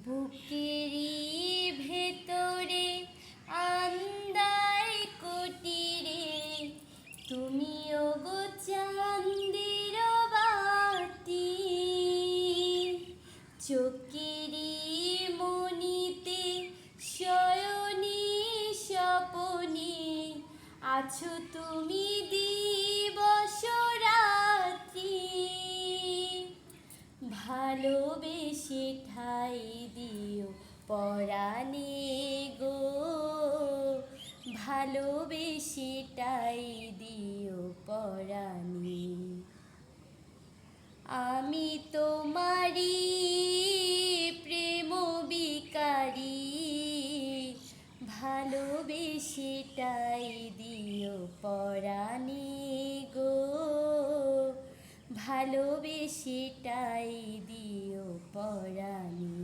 বুকেরই ভেতরে আন্দায় কুটিরে তুমি ওগো চাঁদের বাতি, চোখেরই মনিতে শয়নি স্বপনে আছো তুমি দিবস রাত্রি। ভালোবেসে ঠাই দিও পরাণে গো, ভালোবেসে ঠাই দিও পরাণে। আমি তোমারি প্রেম বিকারি, ভালোবেসে ঠাই দিও পরাণে গো, ভালোবেসে ঠাই দিও পরাণে।